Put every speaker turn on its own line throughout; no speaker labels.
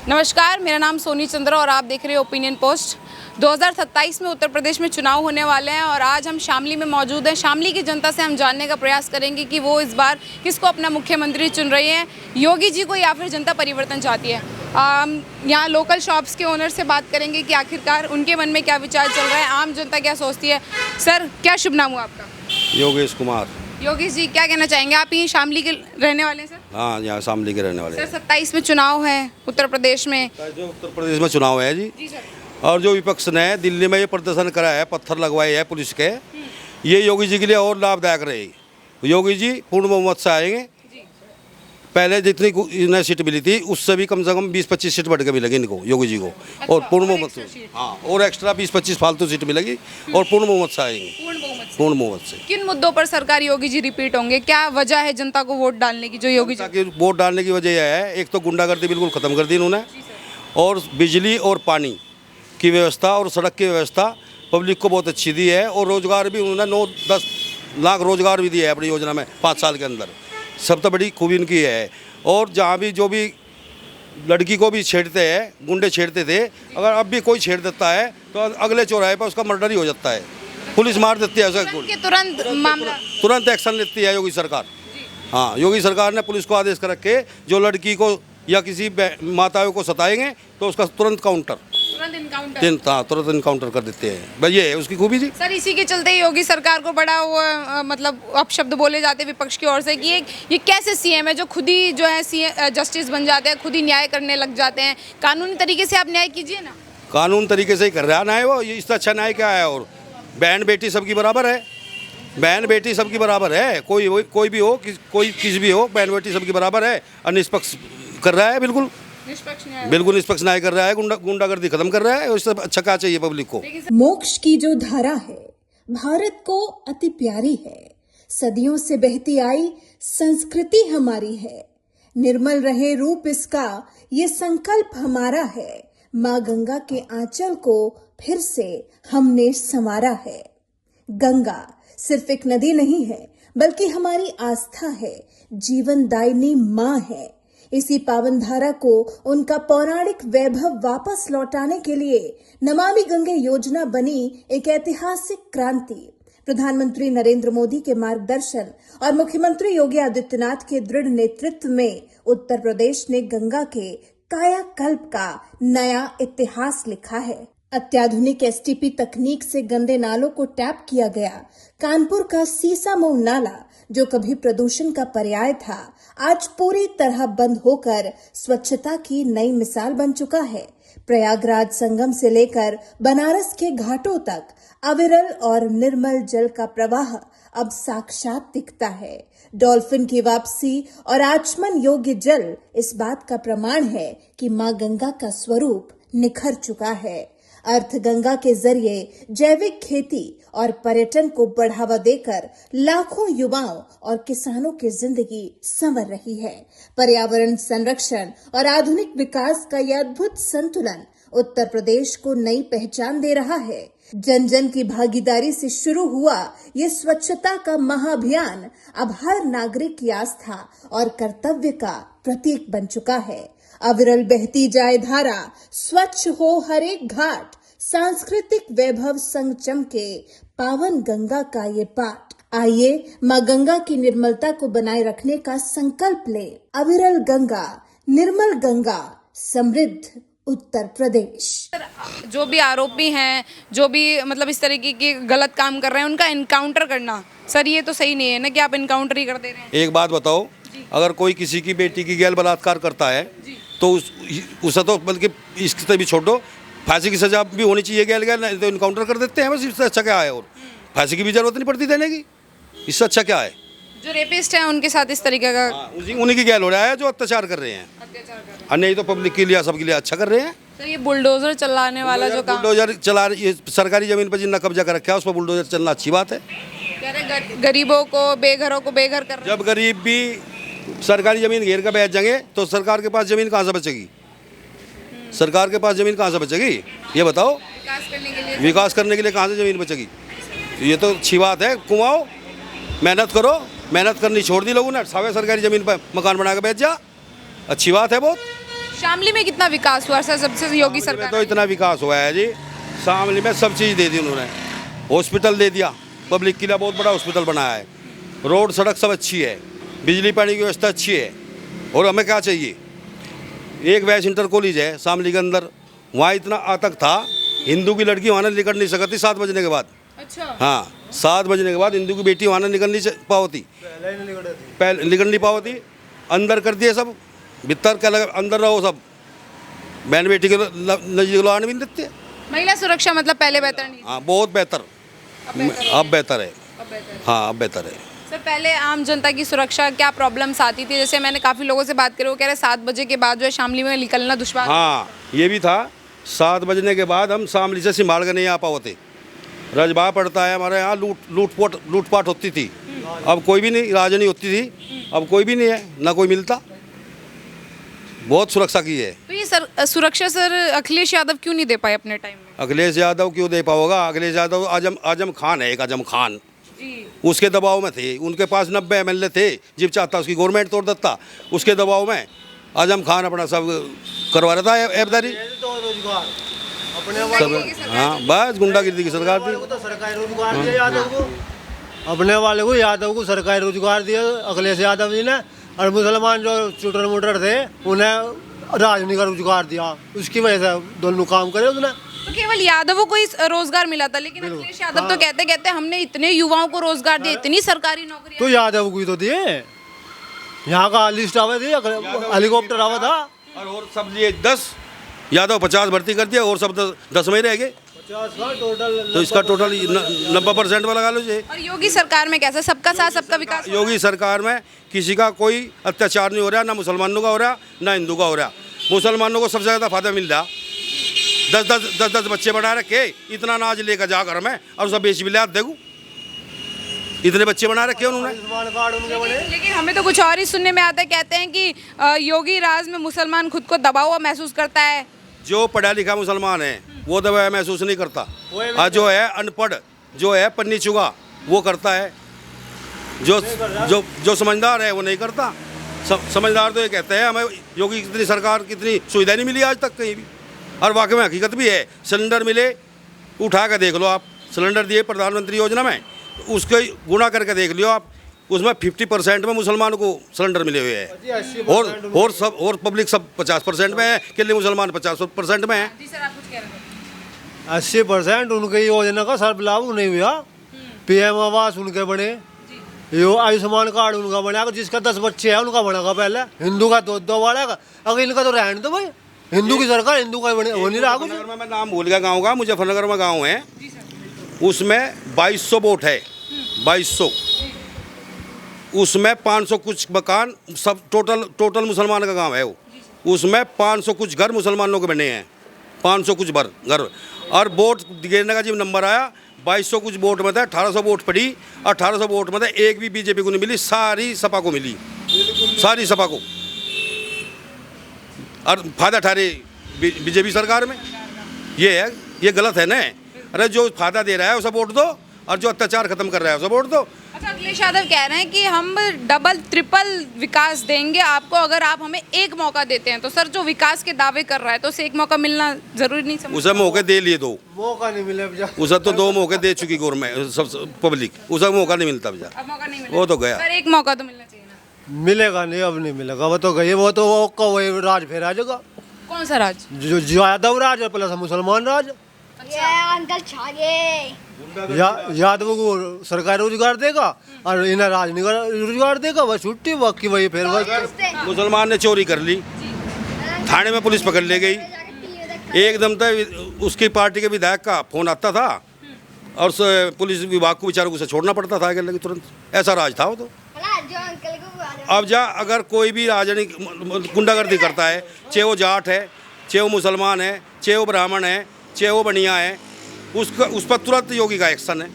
नमस्कार, मेरा नाम सोनी चंद्रा और आप देख रहे हो ओपिनियन पोस्ट। 2027 में उत्तर प्रदेश में चुनाव होने वाले हैं और आज हम शामली में मौजूद हैं। शामली की जनता से हम जानने का प्रयास करेंगे कि वो इस बार किसको अपना मुख्यमंत्री चुन रही हैं, योगी जी को या फिर जनता परिवर्तन चाहती है। यहाँ लोकल शॉप्स के ओनर से बात करेंगे कि आखिरकार उनके मन में क्या विचार चल रहा है, आम जनता क्या सोचती है। सर, क्या शुभ नाम हुआ आपका?
योगेश कुमार।
योगेश जी, क्या कहना चाहेंगे? आप यहीं शामली के रहने वाले हैं सर?
हाँ, यहाँ शामली के रहने वाले हैं।
सर, 27 में चुनाव है उत्तर प्रदेश में।
जो उत्तर प्रदेश में चुनाव है जी
सर।
और जो विपक्ष ने दिल्ली में ये प्रदर्शन करा है, पत्थर लगवाए हैं पुलिस के, ये योगी जी के लिए और लाभदायक रहे। योगी जी पूर्ण बहुमत से आएंगे। पहले जितनी इन्हें सीट मिली थी उससे भी कम से कम 20-25 सीट बढ़ के मिलेगी इनको, योगी जी को। और पूर्ण बहुमत से, हाँ, और एक्स्ट्रा 20-25 फालतू सीट मिलेगी और पूर्ण बहुमत से आएंगे। पूर्ण बहुमत से।
किन मुद्दों पर सरकार योगी जी रिपीट होंगे? क्या वजह है जनता को वोट डालने की? जो योगी जी
वोट डालने की वजह यह है, एक तो गुंडागर्दी बिल्कुल ख़त्म कर दी इन्होंने, और बिजली और पानी की व्यवस्था और सड़क की व्यवस्था पब्लिक को बहुत अच्छी दी है। और रोज़गार भी उन्होंने 9-10 लाख रोज़गार भी दिया है अपनी योजना में 5 साल के अंदर। सब तो बड़ी खूबी इनकी है। और जहाँ भी जो भी लड़की को भी छेड़ते हैं, गुंडे छेड़ते थे, अगर अब भी कोई छेड़ देता है तो अगले चौराहे पर उसका मर्डर ही हो जाता है, पुलिस मार देती है उसे। तुरंत एक्शन लेती है योगी सरकार। हाँ, योगी सरकार ने पुलिस को आदेश कर रखे, जो लड़की को या किसी माताओं को सताएंगे तो उसका तुरंत इनकाउंटर कर देते हैं। भाई ये है उसकी खूबी जी।
सर, इसी के चलते योगी सरकार को बड़ा वो मतलब अपशब्द बोले जाते हैं विपक्ष की ओर से कि ये कैसे सीएम है जो खुद ही जो है जस्टिस बन जाते हैं, खुद ही न्याय करने लग जाते हैं। कानूनी तरीके से आप न्याय कीजिए ना।
कानून तरीके से ही कर रहा है न्याय वो, इससे अच्छा न्याय क्या है। और बहन बेटी सबकी बराबर है, बहन बेटी सबकी बराबर है। कोई भी हो, कोई किसी भी हो, बहन बेटी सबकी बराबर है। और निष्पक्ष कर रहा है, बिल्कुल निष्पक्ष न्याय कर रहा है। गुंडागर्दी खत्म कर रहा है। उससे अच्छा क्या चाहिए पब्लिक को?
मोक्ष की जो धारा है भारत को अति प्यारी है, सदियों से बहती आई संस्कृति हमारी है। निर्मल रहे रूप इसका ये संकल्प हमारा है। माँ गंगा के आंचल को फिर से हमने संवारा है। गंगा सिर्फ एक नदी नहीं है बल्कि हमारी आस्था है, जीवन दायिनी माँ है। इसी पावन धारा को उनका पौराणिक वैभव वापस लौटाने के लिए नमामि गंगे योजना बनी एक ऐतिहासिक क्रांति। प्रधानमंत्री नरेंद्र मोदी के मार्गदर्शन और मुख्यमंत्री योगी आदित्यनाथ के दृढ़ नेतृत्व में उत्तर प्रदेश ने गंगा के कायाकल्प का नया इतिहास लिखा है। अत्याधुनिक एसटीपी तकनीक से गंदे नालों को टैप किया गया। कानपुर का सीसामऊ नाला जो कभी प्रदूषण का पर्याय था, आज पूरी तरह बंद होकर स्वच्छता की नई मिसाल बन चुका है। प्रयागराज संगम से लेकर बनारस के घाटों तक अविरल और निर्मल जल का प्रवाह अब साक्षात दिखता है। डॉल्फिन की वापसी और आचमन योग्य जल इस बात का प्रमाण है कि मां गंगा का स्वरूप निखर चुका है। अर्थ गंगा के जरिए जैविक खेती और पर्यटन को बढ़ावा देकर लाखों युवाओं और किसानों की जिंदगी संवर रही है। पर्यावरण संरक्षण और आधुनिक विकास का यह अद्भुत संतुलन उत्तर प्रदेश को नई पहचान दे रहा है। जन जन की भागीदारी से शुरू हुआ ये स्वच्छता का महाअभियान अब हर नागरिक की आस्था और कर्तव्य का प्रतीक बन चुका है। अविरल बहती जाए धारा, स्वच्छ हो हर एक घाट, सांस्कृतिक वैभव संग चमके पावन गंगा का ये पाठ। आइए माँ गंगा की निर्मलता को बनाए रखने का संकल्प ले। अविरल गंगा, निर्मल गंगा, समृद्ध उत्तर प्रदेश।
जो भी आरोपी हैं, जो भी मतलब इस तरीके के गलत काम कर रहे हैं, उनका इनकाउंटर करना, सर ये तो सही नहीं है ना कि आप इनकाउंटर ही कर दे रहे हैं।
एक बात बताओ, अगर कोई किसी की बेटी की गैर बलात्कार करता है तो उसे तो बल्कि इससे भी छोड़ो, फांसी की सजा भी होनी चाहिए। गैल तो इनकाउंटर कर देते हैं बस। इससे अच्छा क्या है? और फांसी की भी जरूरत नहीं पड़ती देने की। इससे अच्छा क्या है?
जो रेपिस्ट है उनके साथ इस तरीके का
उन्हीं की गैल हो रहा है जो अत्याचार कर रहे हैं। और नहीं तो पब्लिक के लिए, सबके लिए अच्छा कर रहे हैं।
सर, ये बुलडोजर चलाने वाला जो काम,
बुलडोजर चला, ये सरकारी जमीन पर जितना कब्जा कर रखा है उस पर बुलडोजर चलना अच्छी बात है।
कह रहे गरीबों को, बेघरों को बेघर कर रहे हैं।
जब गरीब भी सरकारी जमीन घेर कर बैठ जाएंगे तो सरकार के पास जमीन कहाँ से बचेगी? सरकार के पास जमीन कहाँ से बचेगी ये बताओ? विकास करने के लिए कहाँ से जमीन बचेगी? ये तो अच्छी बात है। कुमाओ, मेहनत करो। मेहनत करनी छोड़ दी लोगों ने, सावे सरकारी जमीन पर मकान बना कर बैठ जा, अच्छी बात है बहुत।
शामली में कितना विकास हुआ सर सबसे योगी
शामली में
सरकार
तो इतना विकास हुआ है जी, शामली में सब चीज़ दे दी उन्होंने। हॉस्पिटल दे दिया, पब्लिक के लिए बहुत बड़ा हॉस्पिटल बनाया है, रोड सड़क सब अच्छी है, बिजली पानी की व्यवस्था अच्छी है। और हमें क्या चाहिए, एक वैस इंटर कॉलेज है शामली के अंदर, वहाँ इतना आतंक था, हिंदू की लड़की वहाँ निकल नहीं सकती 7 बजने के बाद।
अच्छा
हाँ, 7 बजने के बाद हिंदू की बेटी वहाँ निकल नहीं पाती, पहले निकल नहीं पाती। अंदर कर दिए सब, भीतर क्या लगा, अंदर रहो सब, बहन बेटी के नजदीक आने भी नहीं देते।
महिला सुरक्षा मतलब पहले बेहतर नहीं
हाँ, बहुत बेहतर, अब बेहतर है।
अब बेहतर है।
हाँ, अब बेहतर है।
सर पहले आम जनता की सुरक्षा क्या प्रॉब्लम्स आती थी, जैसे मैंने काफ़ी लोगों से बात करी, वो कह रहे 7 बजे के बाद जो है शामली में निकलना दुश्वार।
हाँ, ये भी था, 7 बजने के बाद हम शामली से सिंभाल के नहीं आ पाते, रजबा पड़ता है हमारे यहाँ, लूटपाट होती थी। अब कोई भी नहीं, राजनी होती थी, अब कोई भी नहीं है, ना कोई मिलता, बहुत सुरक्षा की है।
तो ये सर सुरक्षा सर अखिलेश यादव क्यों नहीं दे पाए अपने टाइम में?
अखिलेश यादव क्यों दे पाओगा, अखिलेश यादव आजम खान है, एक आजम खान,
जी
उसके दबाव में थे, उनके पास 90 MLA थे, जब चाहता उसकी गवर्नमेंट तोड़ देता, उसके दबाव में आजम खान अपना सब करवा रहा था ऐबदारी सब। हाँ, बस गुंडागिर्दी की सरकार थी।
तो सरकारी रोजगार दिया यादव को, अपने वाले को यादव को सरकारी रोजगार दिया अखिलेश यादव जी ने, और मुसलमान जो चुटर मुटर थे उन्हें राजनीति का रोजगार दिया, उसकी वजह से दोनों काम करे उसने।
तो केवल यादवों को ही रोजगार मिला था, लेकिन अखिलेश यादव तो कहते कहते हमने इतने युवाओं को रोजगार दिया, इतनी सरकारी नौकरियां।
तो यादव को ही तो दिए, यहाँ का लिस्ट आवा थी, हेलीकॉप्टर आवा था,
और सब लिए 10, यादव 50 भर्ती कर दिया, और सब 10 में रह गए,
50 का टोटल।
तो इसका टोटल 90% में लगा लो जी।
और योगी सरकार में कैसा सबका साथ सबका विकास?
योगी सरकार में किसी का कोई अत्याचार नहीं हो रहा, ना मुसलमानों का हो रहा, ना हिंदू का हो रहा। मुसलमानों को सबसे ज़्यादा फायदा मिल रहा, 10 बच्चे बना रखे, इतना अनाज लेकर जा घर में, और सब बेच भी ले, देखो इतने बच्चे बना रखे उन्होंने।
आयुष्मान कार्ड उनके बने।
लेकिन हमें तो कुछ और ही सुनने में आता है, कहते हैं कि योगी राज में मुसलमान खुद को दबा हुआ महसूस करता है।
जो पढ़ा लिखा मुसलमान है वो दबाया महसूस नहीं करता, और जो है अनपढ़, जो है पन्नी चुगा, वो करता है। जो समझदार है वो नहीं करता। समझदार तो ये कहते हैं हमें योगी कितनी सरकार कितनी सुविधा नहीं मिली आज तक कहीं भी, और वाकई में हकीकत भी है। सिलेंडर मिले, उठा कर देख लो आप, सिलेंडर दिए प्रधानमंत्री योजना में, उसके गुणा करके देख लियो आप, उसमें 50% में मुसलमानों को सिलेंडर मिले हुए हैं, और पब्लिक सब 50% में है, केवल मुसलमान 50% में है।
जी सर, आप कुछ कह रहे थे?
80% उनके योजना का सर लाभ नहीं हुआ। PM आवास उनके बने, यो आयुष्मान कार्ड उनका बना, जिसका 10 बच्चे हैं उनका बना पहले, हिंदू का 2 बढ़ेगा, अगर इनका तो रहने दो भाई, हिंदू की सरकार, हिंदू का बने हो नहीं रहा कुछ।
मैं नाम भूल गया गाँव का, मुजफ्फरनगर में गाँव है, उसमें 2200 वोट है, 2200, उसमें 500 कुछ मकान, सब टोटल मुसलमान का गांव है वो, उसमें 500 कुछ घर मुसलमानों के बने हैं, 500 कुछ घर। और वोट गिरने का जब नंबर आया, 2200 कुछ वोट में था, 1800 वोट पड़ी, 1800 वोट में था, एक भी बीजेपी को नहीं मिली, सारी सपा को मिली, सारी सपा को, और फायदा ठहरे बीजेपी सरकार में। ये गलत है ना। अरे जो फायदा दे रहा है उसे वोट दो, और जो अत्याचार खत्म कर रहा है उसे वोट दो।
अच्छा, अखिलेश यादव कह रहे हैं कि हम डबल ट्रिपल विकास देंगे आपको अगर आप हमें एक मौका देते हैं। तो सर जो विकास के दावे कर रहा है तो उसे एक मौका मिलना जरूरी नहीं समझ?
उसे मौके दे लिए 2
मौका नहीं मिले,
उसे तो 2 मौके दे चुकी गवर्नमेंट, सब पब्लिक, उसे मौका नहीं मिलता बेचारा,
अब मौका नहीं मिला,
वो तो गया।
सर एक मौका तो मिलना चाहिए ना।
मिलेगा नहीं, अब नहीं मिलेगा, वो तो गई, वो तो वही राज फेरा जगह,
कौन सा राज?
जो यादव राज है प्लस मुसलमान राज।
ये अंकल छागे
यादव को सरकारी रोजगार देगा और इन्हें राजनीति का रोजगार देगा, बस छुट्टी, बाकी वही फिर
मुसलमान ने चोरी कर ली, थाने में पुलिस पकड़ ले गई, एकदम तक उसकी पार्टी के विधायक का फोन आता था, और पुलिस विभाग को बेचारों को उसे छोड़ना पड़ता था अकेले तुरंत, ऐसा राज था वो तो। अब अगर कोई भी राजनीति गुंडागर्दी करता है, चाहे वो जाट है, चाहे वो मुसलमान है, चाहे वो ब्राह्मण है, चाहे वो बनिया है, उस पर तुरंत योगी का एक्शन है,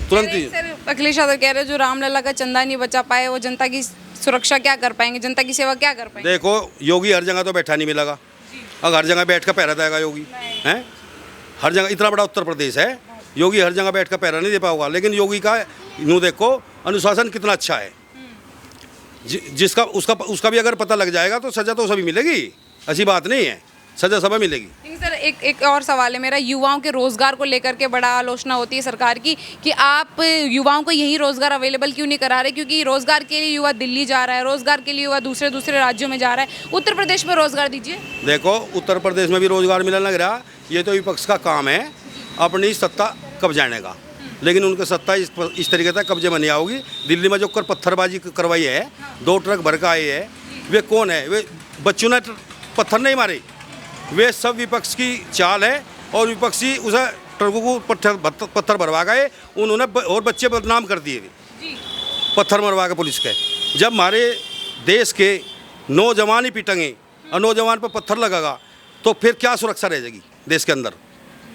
तुरंत ही।
सर अखिलेश यादव कह रहे हैं जो रामलला का चंदा नहीं बचा पाए वो जनता की सुरक्षा क्या कर पाएंगे, जनता की सेवा क्या कर पाएंगे?
देखो योगी हर जगह तो बैठा नहीं मिलेगा, अगर हर जगह बैठ कर पहरा देगा योगी हैं, हर जगह, इतना बड़ा उत्तर प्रदेश है, योगी हर जगह बैठ कर पहरा नहीं दे पाएगा। लेकिन योगी का यूँ देखो अनुशासन कितना अच्छा है, जिसका उसका भी अगर पता लग जाएगा तो सज़ा तो सभी मिलेगी, ऐसी बात नहीं है, सज़ा सभी मिलेगी।
लेकिन सर एक और सवाल है मेरा, युवाओं के रोज़गार को लेकर के बड़ा आलोचना होती है सरकार की कि आप युवाओं को यही रोज़गार अवेलेबल क्यों नहीं करा रहे, क्योंकि रोज़गार के लिए युवा दिल्ली जा रहा है, रोज़गार के लिए युवा दूसरे राज्यों में जा रहा है, उत्तर प्रदेश में रोज़गार दीजिए।
देखो उत्तर प्रदेश में भी रोज़गार मिलने लग रहा, ये तो विपक्ष का काम है अपनी सत्ता कब्जाने का, लेकिन उनकी सत्ता इस तरीके से कब्जे में नहीं आओगी। दिल्ली में जो पत्थरबाजी करवाई है, 2 ट्रक भर के आए है, वे कौन है? वे बच्चों ने पत्थर नहीं मारे, वे सब विपक्ष की चाल है और विपक्षी उसे ट्रकों को पत्थर भरवा गए, उन्होंने और बच्चे बदनाम कर दिए पत्थर मरवा के पुलिस के। जब हमारे देश के नौजवान ही पीटेंगे और नौजवान पर पत्थर लगेगा तो फिर क्या सुरक्षा रह जाएगी देश के अंदर?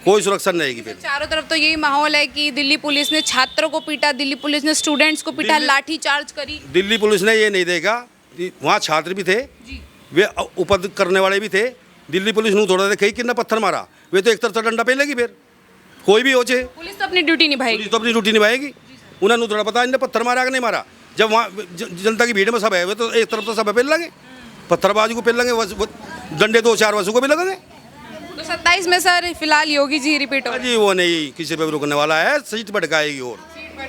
कोई सुरक्षा नहीं रहेगी। फिर
चारों तरफ तो यही माहौल है कि दिल्ली पुलिस ने छात्रों को पीटा, दिल्ली पुलिस ने स्टूडेंट्स को पीटा, लाठी चार्ज करी।
दिल्ली पुलिस ने ये नहीं देखा, वहाँ छात्र भी थे, वे उपद्रव करने वाले भी थे, दिल्ली पुलिस ने थोड़ा देखा कितना पत्थर मारा, वे तो एक तरफ से डंडा पे लेगी, फिर कोई भी हो चाहे
पुलिस तो अपनी ड्यूटी निभाएगी,
पुलिस तो अपनी ड्यूटी निभाएगी। उन्हें थोड़ा पता इन्हें पत्थर मारा कि नहीं मारा। जब वहाँ जनता की भीड़ में सब है, वे तो एक तरफ से सब पेल लगे, पत्थरबाजी को पेल लगे, डंडे 2-4 वसु को भी लगेंगे।
तो 27 में सर फिलहाल योगी जी रिपीट हो
जी वो नहीं किसी पे भी रुकने वाला है, सीट भटकाएगी और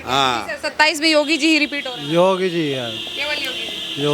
हाँ
27 में योगी जी ही रिपीट हो रहे हैं।
योगी जी यार